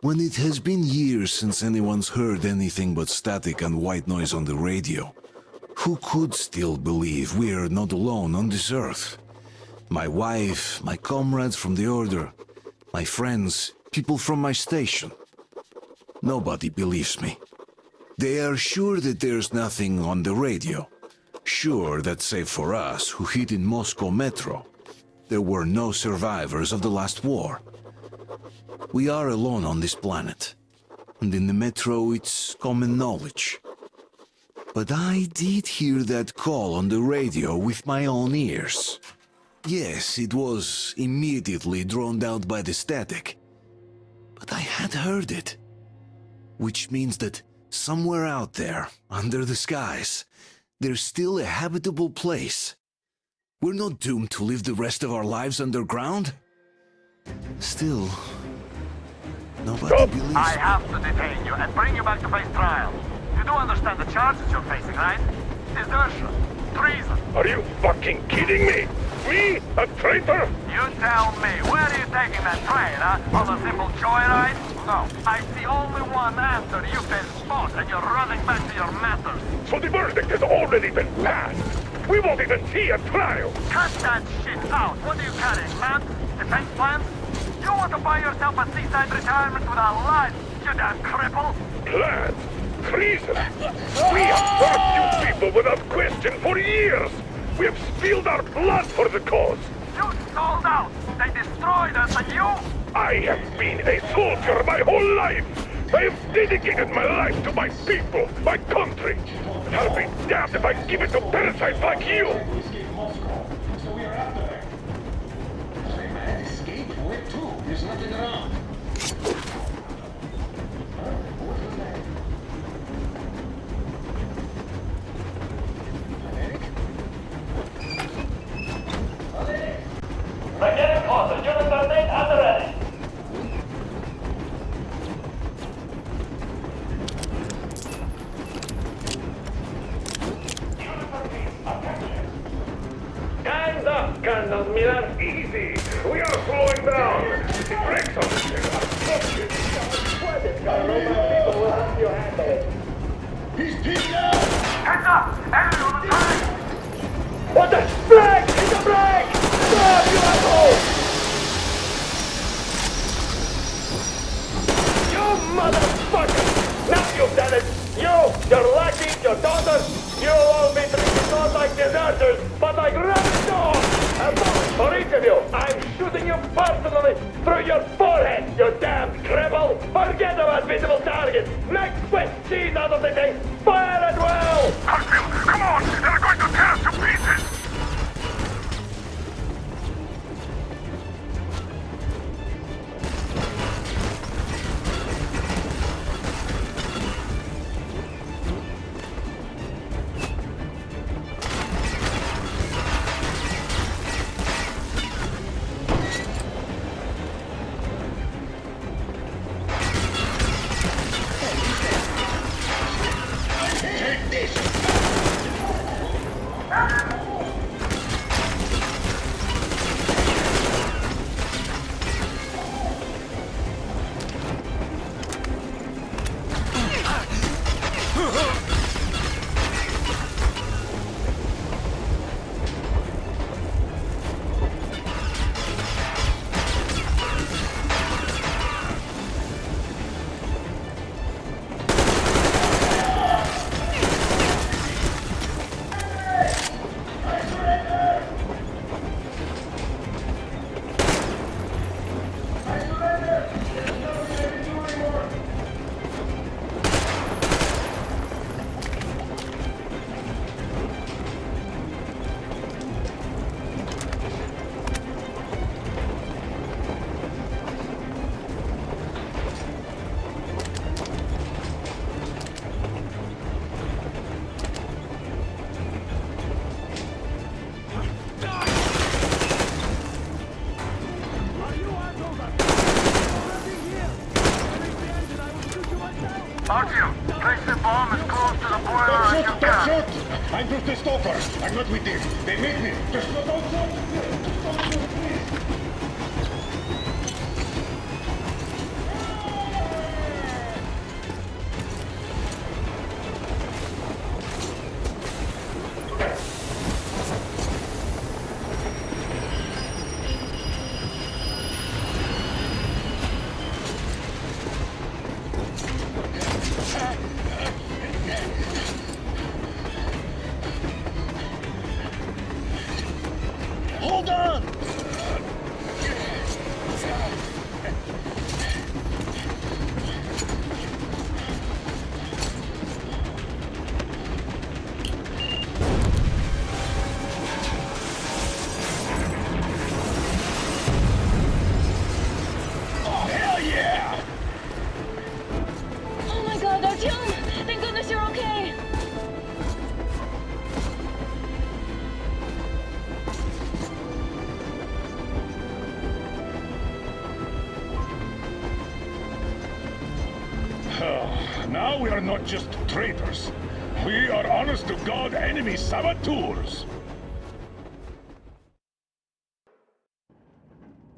When it has been years since anyone's heard anything but static and white noise on the radio, who could still believe we are not alone on this earth? My wife, my comrades from the Order, my friends, people from my station. Nobody believes me. They are sure that there's nothing on the radio. Sure that save for us who hid in Moscow Metro, there were no survivors of the last war. We are alone on this planet. And in the Metro it's common knowledge. But I did hear that call on the radio with my own ears. Yes, it was immediately drowned out by the static. But I had heard it. Which means that somewhere out there, under the skies, there's still a habitable place. We're not doomed to live the rest of our lives underground. Still, nobody believes. I have to detain you and bring you back to face trial. You do understand the charges you're facing, right? Desertion, treason. Are you fucking kidding me? Me? A traitor? You tell me, where are you taking that train, huh? On a simple joyride? No, I see only one answer. You've been spot and you're running back to your masters. So the verdict has already been passed. We won't even see a trial. Cut that shit out. What are you carrying, plans? Defense plans? You want to buy yourself a seaside retirement without life, you damn cripple? Plans? Treason? We have served you people without question for years. We have spilled our blood for the cause. You sold out. They destroyed us, and you? I have been a soldier my whole life. I have dedicated my life to my people, my country. And I'll be damned if I give it to parasites like you. There's nothing around. We're getting closer. Units are made at the ready. Hands up, Colonel Miller. Easy. We are slowing down. The brakes on this thing are broken. People will help you handle it. He's pinned down! Heads up! Enemy on the train! What the? Brake! Hit the brake! Stop, you asshole! You motherfucker! Now you've done it! You, your lackey, your daughters, you'll all be treated not like deserters, but like rabid dogs! And for each of you, I'm shooting you personally through your forehead, you damned cripple! Forget about visible targets! Make Swiss cheese out of the thing! Fire it well! Hartfield, come on! They're going to tear us to pieces! Artyom, place the bomb as close to the boiler as you can. Don't shoot! I'm just a stalker. I'm not with them. They make me. Just don't shoot! Now we are not just traitors. We are honest-to-God enemy saboteurs.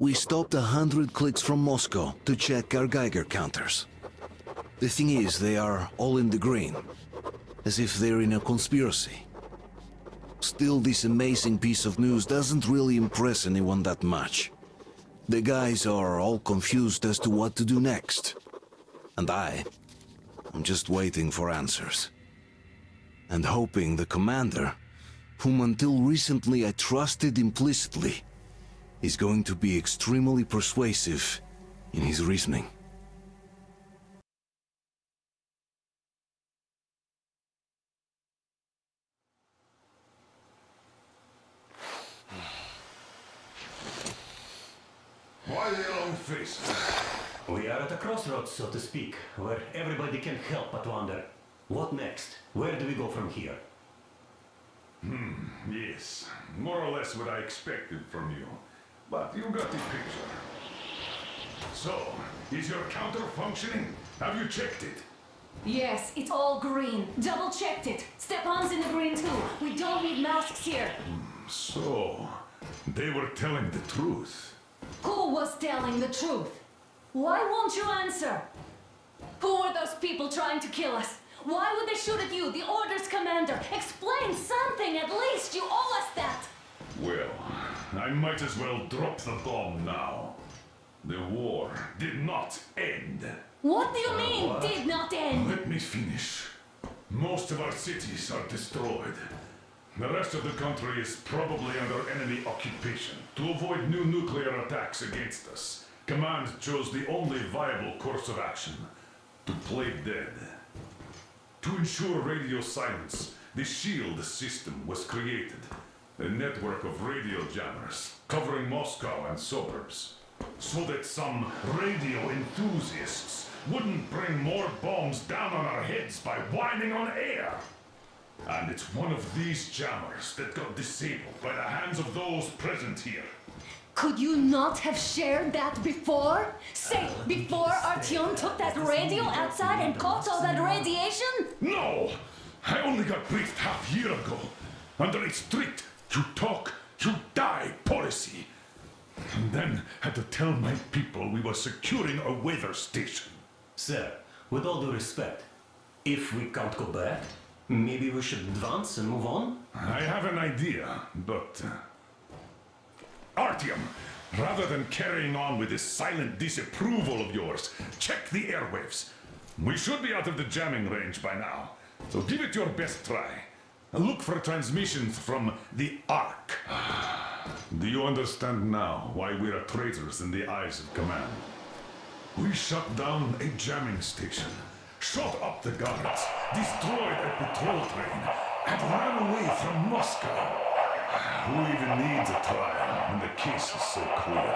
We stopped 100 clicks from Moscow to check our Geiger counters. The thing is, they are all in the green, as if they're in a conspiracy. Still, this amazing piece of news doesn't really impress anyone that much. The guys are all confused as to what to do next. And I'm just waiting for answers. And hoping the commander, whom until recently I trusted implicitly, is going to be extremely persuasive in his reasoning. Why the long face? We are at a crossroads, so to speak, where everybody can help but wonder, what next? Where do we go from here? Yes, more or less what I expected from you. But you got the picture. So, is your counter functioning? Have you checked it? Yes, it's all green. Double checked it. Stepan's in the green too. We don't need masks here. So, they were telling the truth. Who was telling the truth? Why won't you answer? Who were those people trying to kill us? Why would they shoot at you, the Order's commander? Explain something, at least. You owe us that. Well, I might as well drop the bomb now. The war did not end. What do you mean, did not end? Let me finish. Most of our cities are destroyed. The rest of the country is probably under enemy occupation. To avoid new nuclear attacks against us, Command chose the only viable course of action: to play dead. To ensure radio silence, the SHIELD system was created. A network of radio jammers covering Moscow and suburbs, so that some radio enthusiasts wouldn't bring more bombs down on our heads by whining on air. And it's one of these jammers that got disabled by the hands of those present here. Could you not have shared that before? Say, before Artyom took that radio outside and caught all that radiation? No! I only got briefed half year ago, under a strict "you talk, you die" policy. And then had to tell my people we were securing a weather station. Sir, with all due respect, if we can't go back, maybe we should advance and move on? I have an idea, but... Artyom, rather than carrying on with this silent disapproval of yours, check the airwaves. We should be out of the jamming range by now, so give it your best try. Look for transmissions from the Ark. Do you understand now why we are traitors in the eyes of Command? We shut down a jamming station, shot up the guards, destroyed a patrol train, and ran away from Moscow. Who even needs a trial when the case is so clear?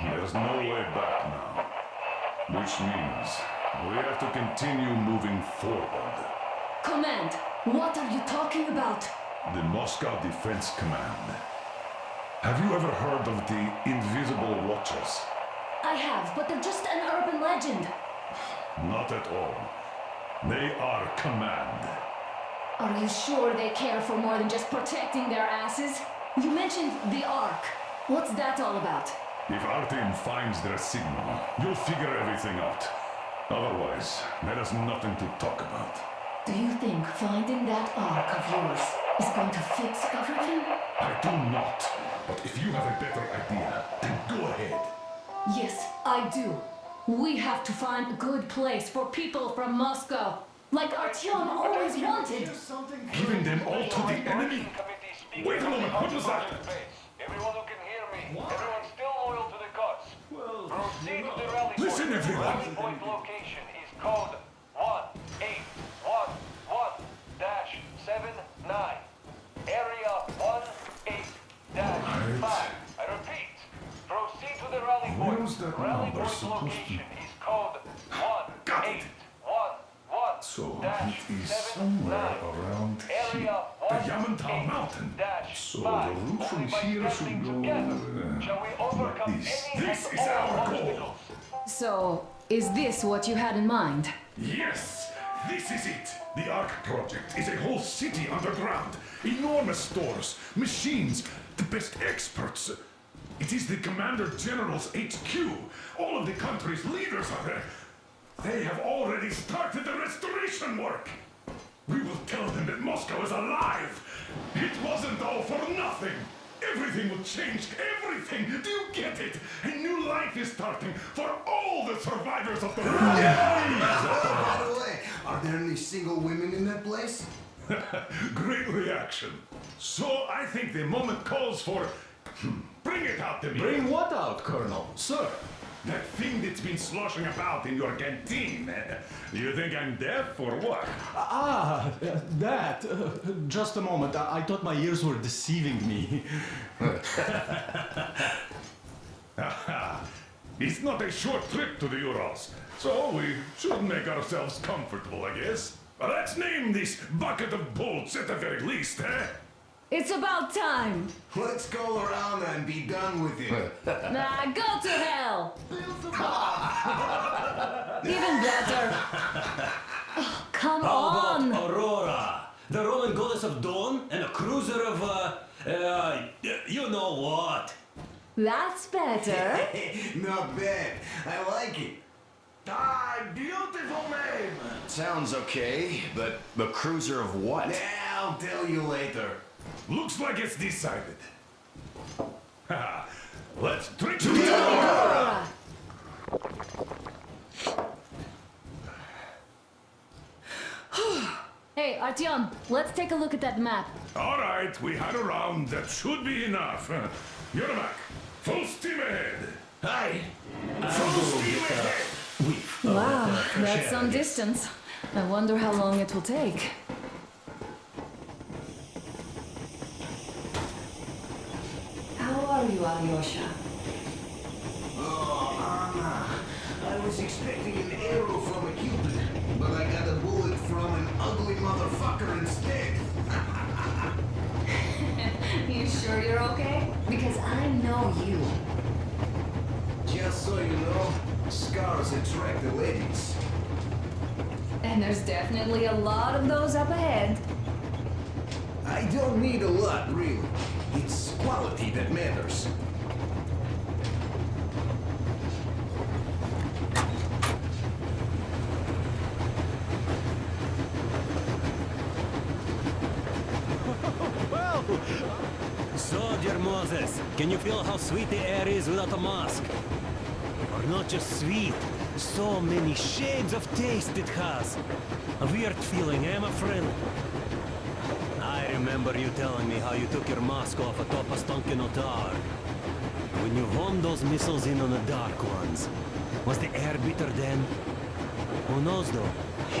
There's no way back now. Which means we have to continue moving forward. Command, what are you talking about? The Moscow Defense Command. Have you ever heard of the Invisible Watchers? I have, but they're just an urban legend. Not at all. They are Command. Are you sure they care for more than just protecting their asses? You mentioned the Ark. What's that all about? If Artyom finds their signal, you'll figure everything out. Otherwise, there is nothing to talk about. Do you think finding that Ark of yours is going to fix everything? I do not. But if you have a better idea, then go ahead. Yes, I do. We have to find a good place for people from Moscow. Like Artyom always wanted. Giving them all to the enemy? Wait a moment, what was that? Everyone who can hear me, everyone's still loyal to the cause. Proceed to the rally point. Listen, everyone. Rally point location is code 1811-79. Area 18-5. I repeat, proceed to the rally point. Where's that Rally number point supposed to location be? is code Got it. 1811. So, it is somewhere around here. The Yamantau Mountain. So, the route from here should go like this. This is our goal. So, is this what you had in mind? Yes, this is it. The Ark Project is a whole city underground. Enormous stores, machines, the best experts. It is the Commander General's HQ. All of the country's leaders are there. They have already started the restoration work. We will tell them that Moscow is alive. It wasn't all for nothing. Everything will change. Everything. Do you get it? A new life is starting for all the survivors of the war. By the way, are there any single women in that place? Great reaction. So I think the moment calls for... Bring it out to me. Bring what out, Colonel? Sir? That thing that's been sloshing about in your canteen. Do you think I'm deaf or what? That. Just a moment. I thought my ears were deceiving me. It's not a short trip to the Urals, so we should make ourselves comfortable, I guess. Let's name this bucket of bolts at the very least, eh? It's about time. Let's go around and be done with it. Nah, go to hell. Even better. Oh, come How on. about Aurora, the Roman goddess of dawn, and a cruiser of, you know what? That's better. Not bad. I like it. Ah, beautiful name. Sounds okay, but the cruiser of what? Yeah, I'll tell you later. Looks like it's decided. Let's drink to Aurora. Hey, Artyom, let's take a look at that map. All right, we had a round. That should be enough. Yermak, full steam ahead. Aye. Full steam ahead. Wow, that's some distance. I wonder how long it will take. How are you, Alyosha? Oh, Anna. I was expecting an arrow from a Cupid, but I got a bullet from an ugly motherfucker instead. You sure you're okay? Because I know you. Just so you know, scars attract the ladies. And there's definitely a lot of those up ahead. I don't need a lot, really. It's quality that matters. So, dear Moses, can you feel how sweet the air is without a mask? Or not just sweet, so many shades of taste it has. A weird feeling, eh, my friend? I remember you telling me how you took your mask off atop a stonking tower. When you homed those missiles in on the dark ones, was the air bitter then? Who knows though?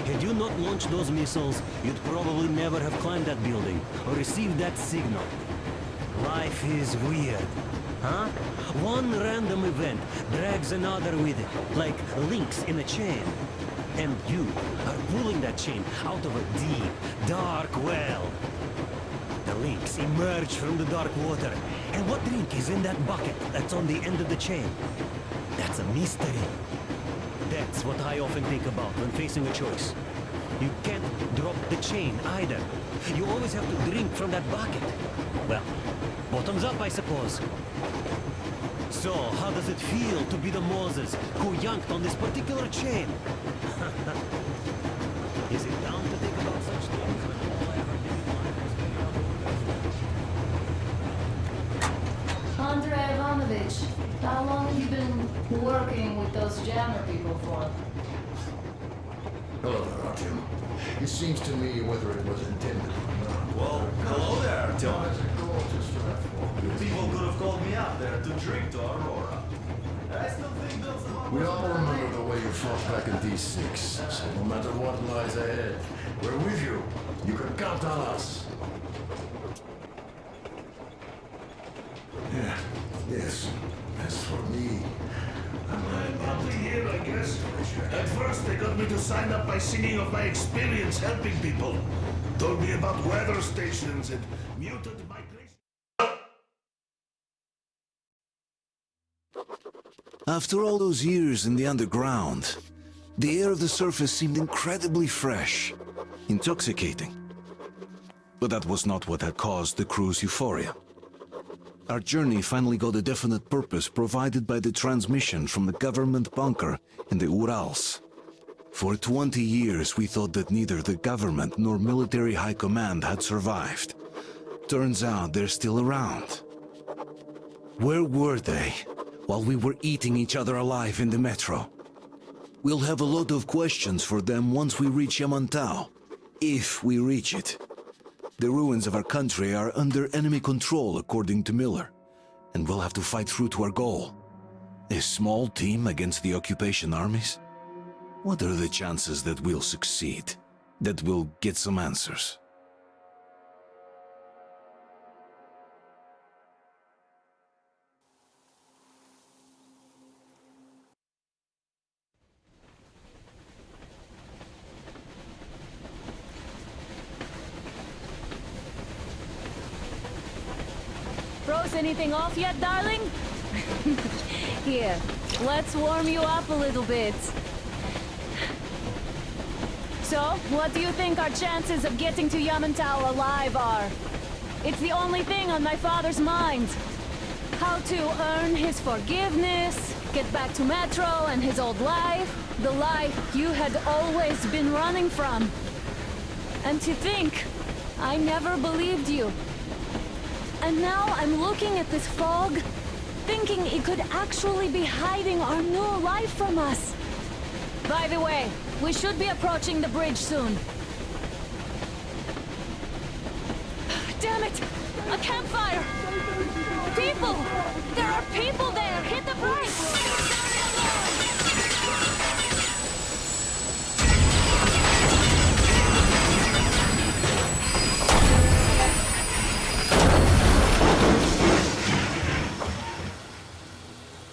Had you not launched those missiles, you'd probably never have climbed that building or received that signal. Life is weird, huh? One random event drags another with it, like links in a chain. And you are pulling that chain out of a deep, dark well. The links emerge from the dark water. And what drink is in that bucket that's on the end of the chain? That's a mystery. That's what I often think about when facing a choice. You can't drop the chain either. You always have to drink from that bucket. Well, bottoms up, I suppose. So, how does it feel to be the Moses who yanked on this particular chain? Is it down to think about such things when all I ever did in life was hang out with Andrei Ivanovich, how long have you been working with those jammer people for? Hello there, Artyom. It seems to me whether it was intended or not. Well, hello there, Artyom. You people could have called me out there to drink to Aurora. I still think those are... We all remember the way you fought back in D6, so no matter what lies ahead, we're with you. You can count on us. Yeah, yes. As for me, I'm happy here, I guess. At first, they got me to sign up by singing of my experience helping people. Told me about weather stations and muted migration. After all those years in the underground, The air of the surface seemed incredibly fresh, intoxicating. But that was not what had caused the crew's euphoria. Our journey finally got a definite purpose provided by the transmission from the government bunker in the Urals. For 20 years we thought that neither the government nor military high command had survived. Turns out they're still around. Where were they while we were eating each other alive in the metro? We'll have a lot of questions for them once we reach Yamantau, if we reach it. The ruins of our country are under enemy control, according to Miller, and we'll have to fight through to our goal. A small team against the occupation armies? What are the chances that we'll succeed? That we'll get some answers? Froze anything off yet, darling? Here, let's warm you up a little bit. So, what do you think our chances of getting to Yamantau alive are? It's the only thing on my father's mind. How to earn his forgiveness, get back to Metro and his old life, the life you had always been running from. And to think, I never believed you. And now I'm looking at this fog, thinking it could actually be hiding our new life from us. By the way, we should be approaching the bridge soon. Damn it! A campfire! People! There are people there! Hit the brakes!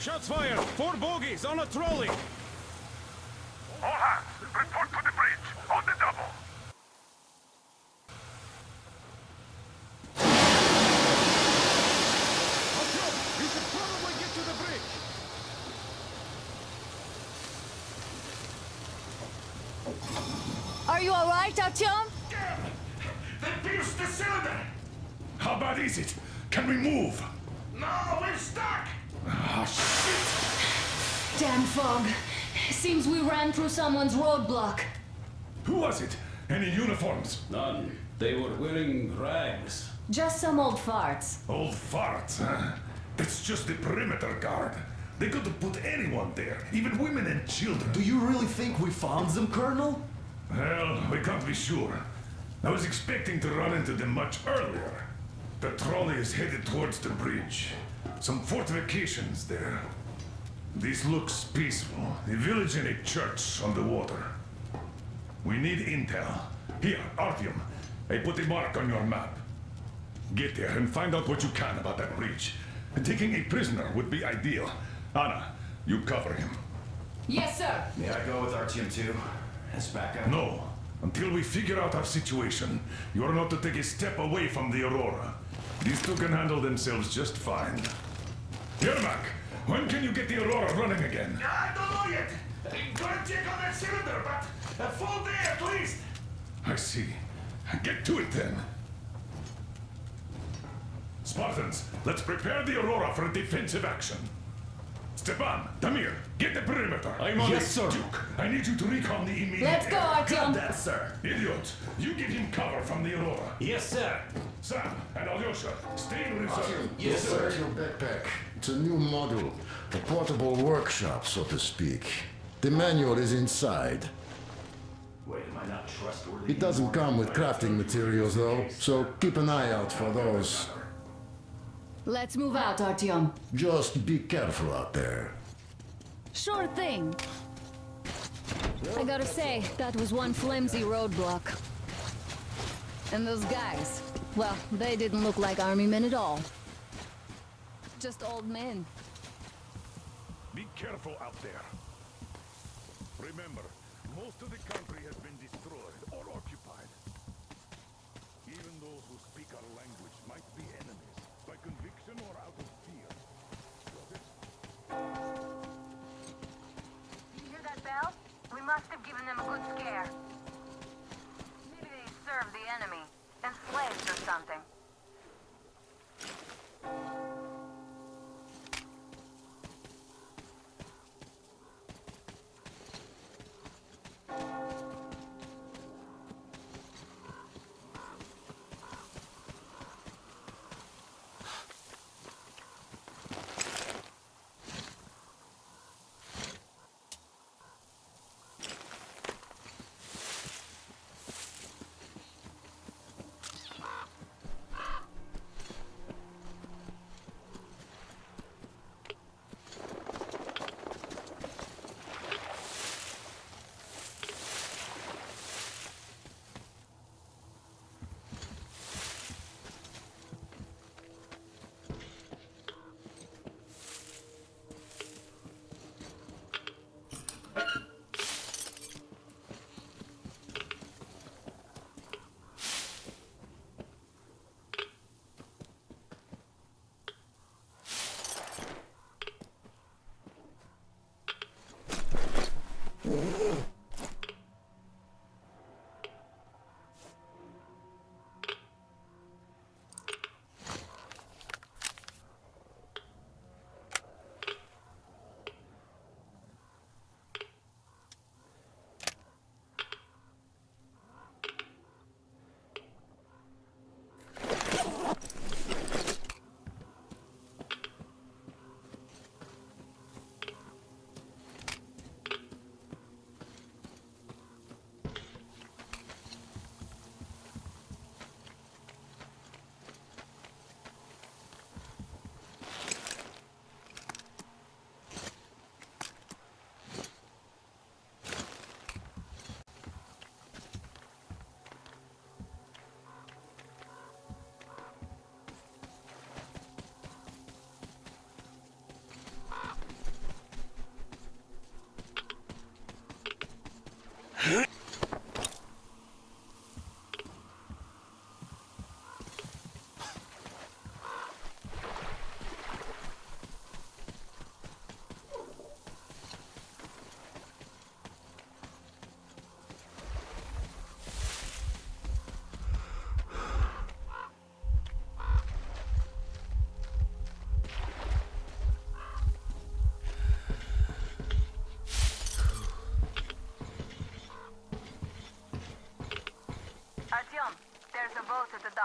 Shots fired! 4 bogies on a trolley! All hands, report to the bridge, on the double. We should probably get to the bridge! Are you alright, Artyom? They pierced the cylinder! How bad is it? Can we move? No, we're stuck! Ah, shit! Damn fog. Seems we ran through someone's roadblock. Who was it? Any uniforms? None. They were wearing rags. Just some old farts. Old farts, huh? That's just the perimeter guard. They could have put anyone there, even women and children. Do you really think we found them, Colonel? Well, we can't be sure. I was expecting to run into them much earlier. The trolley is headed towards the bridge. Some fortifications there. This looks peaceful. A village and a church on the water. We need intel. Here, Artyom. I put a mark on your map. Get there and find out what you can about that bridge. Taking a prisoner would be ideal. Anna, you cover him. Yes, sir. May I go with Artyom too? As backup? No. Until we figure out our situation, you are not to take a step away from the Aurora. These two can handle themselves just fine. Yermak, when can you get the Aurora running again? I don't know yet. Gotta check on that cylinder, but a full day at least. I see. Get to it then. Spartans, let's prepare the Aurora for a defensive action. Stepan, Damir, get the perimeter. I'm on it, sir. Duke, I need you to recon the immediate Let's go, area. Artyom. That, sir. Idiot, you give him cover from the Aurora. Yes, sir. Sam and Alyosha, stay in reserve. Yes, sir. Your backpack. It's a new model. A portable workshop, so to speak. The manual is inside. Wait, am I not trustworthy? It doesn't come with crafting materials, though, so keep an eye out for those. Let's move out, Artyom. Just be careful out there. Sure thing. I gotta say, that was one flimsy roadblock. And those guys, well, they didn't look like army men at all. Just old men. Be careful out there. Remember, most of the country has been destroyed or occupied. Even those who speak our language might be enemies, by conviction or out of fear. You hear that bell? We must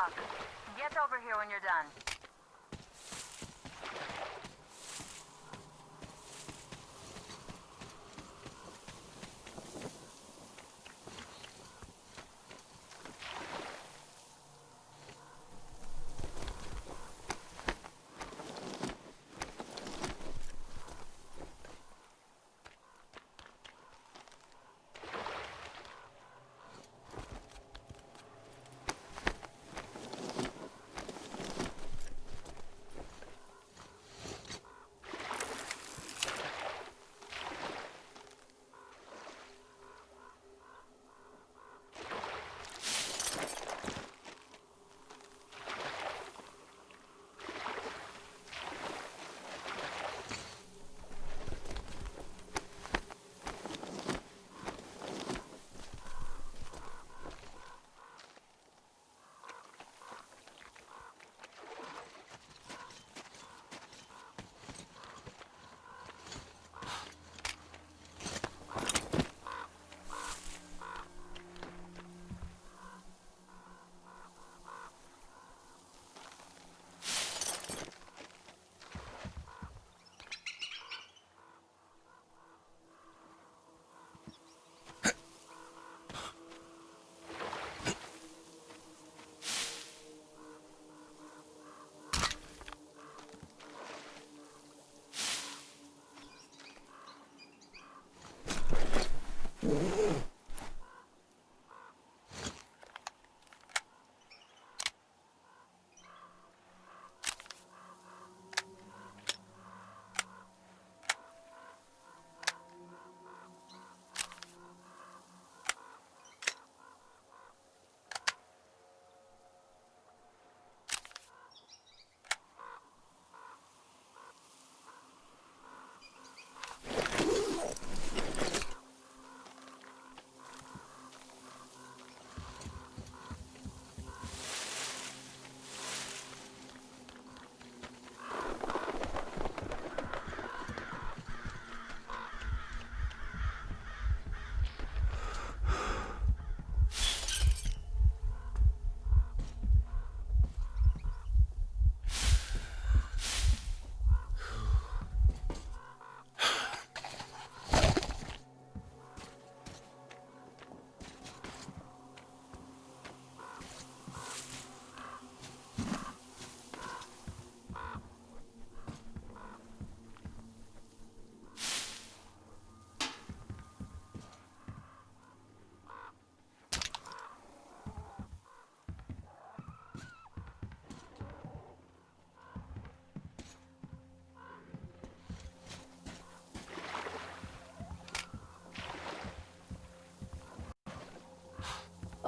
luck. Get over here when you're done.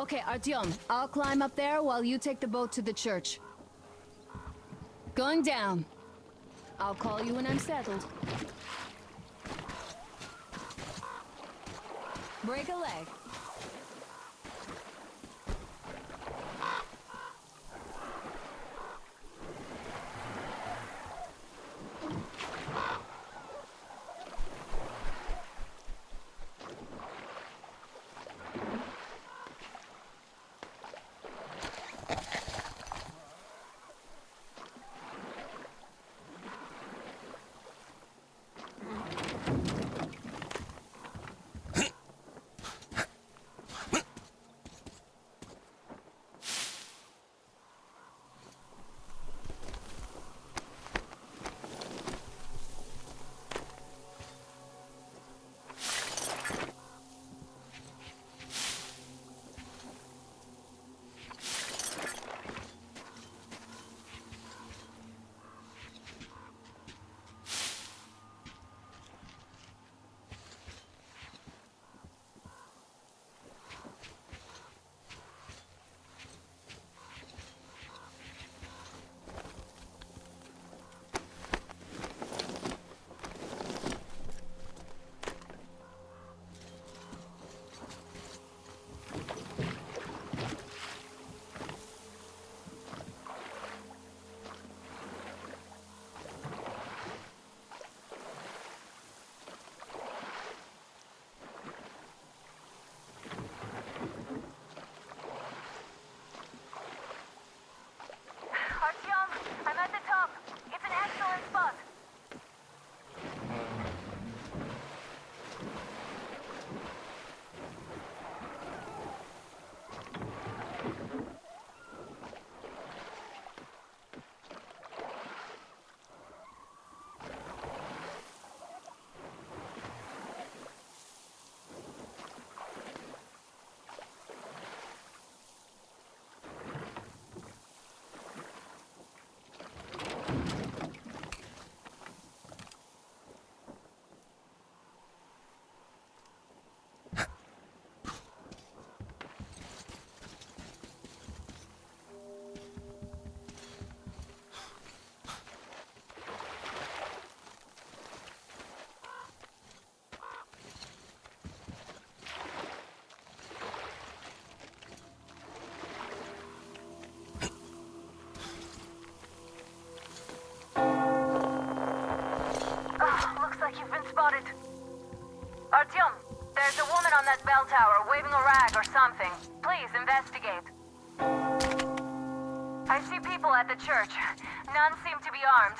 Okay, Artyom, I'll climb up there while you take the boat to the church. Going down. I'll call you when I'm settled. Break a leg. Artyom, there's a woman on that bell tower waving a rag or something. Please investigate. I see people at the church. None seem to be armed.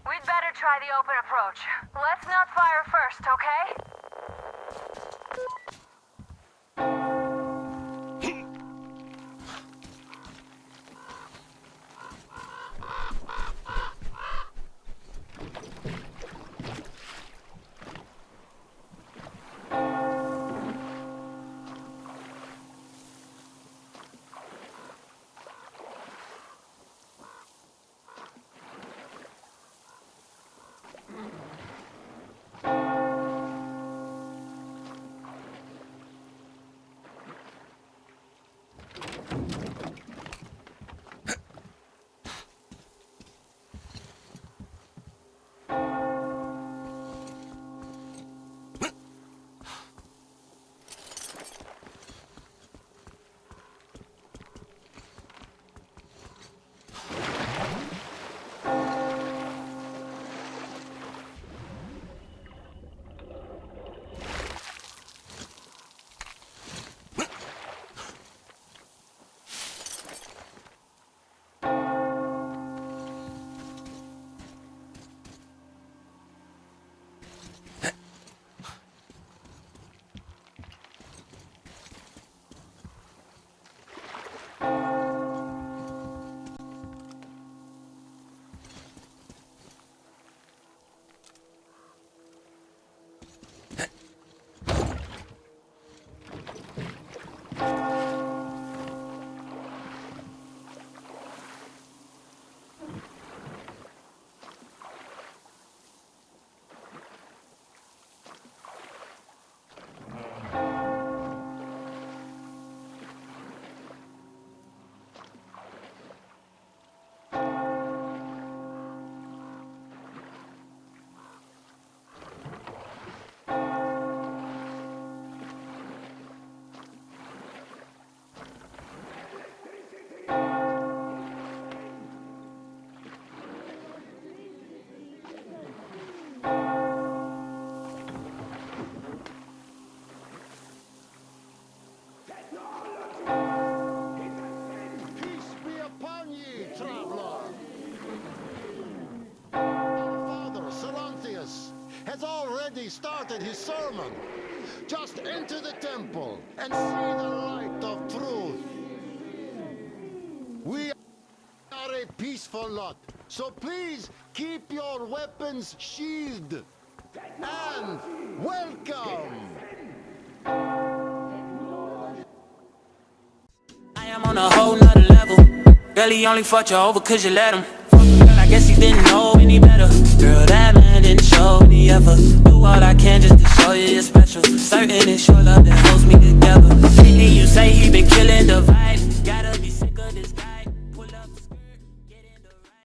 We'd better try the open approach. Let's not fire first, okay? Already started his sermon. Just enter the temple and see the light of truth. We are a peaceful lot, so please keep your weapons sheathed. And welcome! I am on a whole nother level. Girl, he only fucked you over cause you let him. Girl, I guess he didn't know any better. Girl, that man didn't show any effort. Do all I can just to show you you're special. Certain it's your love that holds me